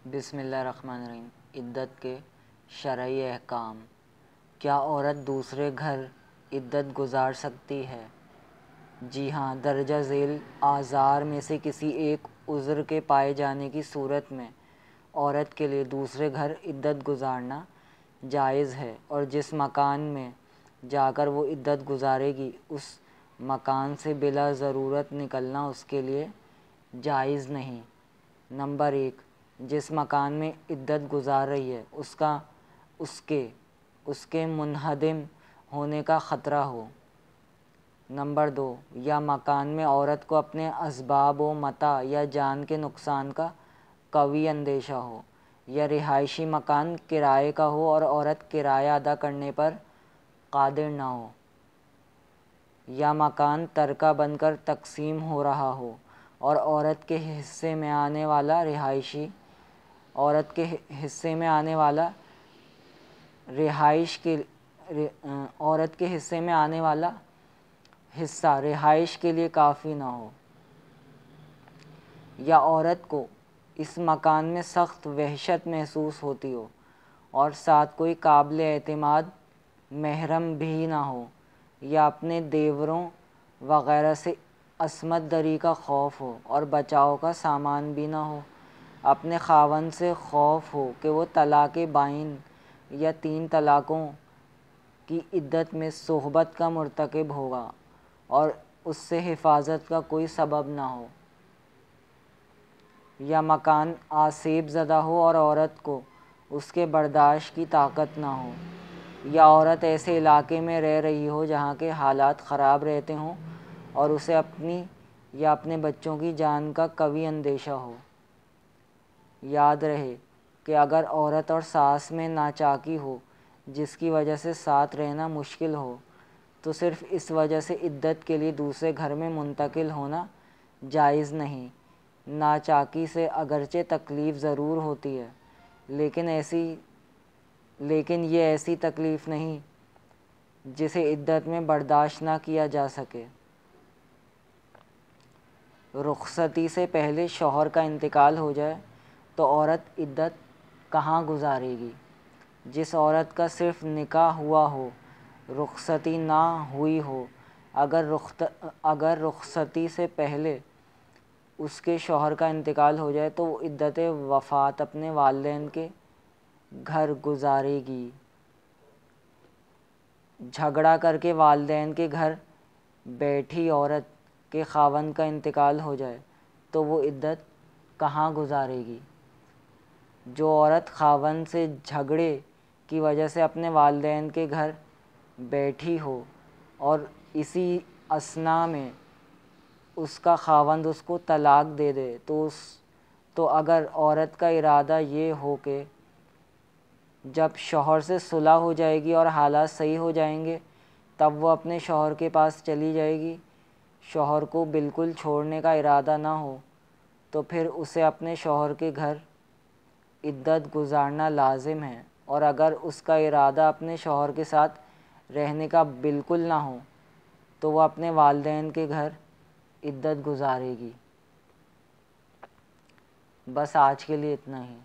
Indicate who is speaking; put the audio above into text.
Speaker 1: بسم اللہ الرحمن الرحیم۔ عدت کے شرعی احکام۔ کیا عورت دوسرے گھر عدت گزار سکتی ہے؟ جی ہاں، درجہ ذیل اعذار میں سے کسی ایک عذر کے پائے جانے کی صورت میں عورت کے لیے دوسرے گھر عدت گزارنا جائز ہے، اور جس مکان میں جا کر وہ عدت گزارے گی اس مکان سے بلا ضرورت نکلنا اس کے لیے جائز نہیں۔ نمبر 1، جس مکان میں عدت گزار رہی ہے اس کے منہدم ہونے کا خطرہ ہو۔ نمبر 2، یا مکان میں عورت کو اپنے اسباب و متاع یا جان کے نقصان کا قوی اندیشہ ہو، یا رہائشی مکان کرائے کا ہو اور عورت کرایہ ادا کرنے پر قادر نہ ہو، یا مکان ترکہ بن کر تقسیم ہو رہا ہو اور عورت کے حصے میں آنے والا حصہ رہائش کے لیے کافی نہ ہو، یا عورت کو اس مکان میں سخت وحشت محسوس ہوتی ہو اور ساتھ کوئی قابل اعتماد محرم بھی نہ ہو، یا اپنے دیوروں وغیرہ سے عصمت دری کا خوف ہو اور بچاؤ کا سامان بھی نہ ہو، اپنے خاوند سے خوف ہو کہ وہ طلاق بائن یا 3 طلاقوں کی عدت میں صحبت کا مرتکب ہوگا اور اس سے حفاظت کا کوئی سبب نہ ہو، یا مکان آسیب زدہ ہو اور عورت کو اس کے برداشت کی طاقت نہ ہو، یا عورت ایسے علاقے میں رہ رہی ہو جہاں کے حالات خراب رہتے ہوں اور اسے اپنی یا اپنے بچوں کی جان کا قوی اندیشہ ہو۔ یاد رہے کہ اگر عورت اور ساس میں ناچاکی ہو جس کی وجہ سے ساتھ رہنا مشکل ہو تو صرف اس وجہ سے عدت کے لیے دوسرے گھر میں منتقل ہونا جائز نہیں۔ ناچاکی سے اگرچہ تکلیف ضرور ہوتی ہے لیکن یہ ایسی تکلیف نہیں جسے عدت میں برداشت نہ کیا جا سکے۔ رخصتی سے پہلے شوہر کا انتقال ہو جائے تو عورت عدت کہاں گزارے گی؟ جس عورت کا صرف نکاح ہوا ہو، رخصتی نہ ہوئی ہو، اگر رخصتی سے پہلے اس کے شوہر کا انتقال ہو جائے تو وہ عدت وفات اپنے والدین کے گھر گزارے گی۔ جھگڑا کر کے والدین کے گھر بیٹھی عورت کے خاوند کا انتقال ہو جائے تو وہ عدت کہاں گزارے گی؟ جو عورت خاوند سے جھگڑے کی وجہ سے اپنے والدین کے گھر بیٹھی ہو اور اسی اثناء میں اس کا خاوند اس کو طلاق دے دے تو اگر عورت کا ارادہ یہ ہو کہ جب شوہر سے صلح ہو جائے گی اور حالات صحیح ہو جائیں گے تب وہ اپنے شوہر کے پاس چلی جائے گی، شوہر کو بالکل چھوڑنے کا ارادہ نہ ہو تو پھر اسے اپنے شوہر کے گھر عدت گزارنا لازم ہے، اور اگر اس کا ارادہ اپنے شوہر کے ساتھ رہنے کا بالکل نہ ہو تو وہ اپنے والدین کے گھر عدت گزارے گی۔ بس آج کے لیے اتنا ہی۔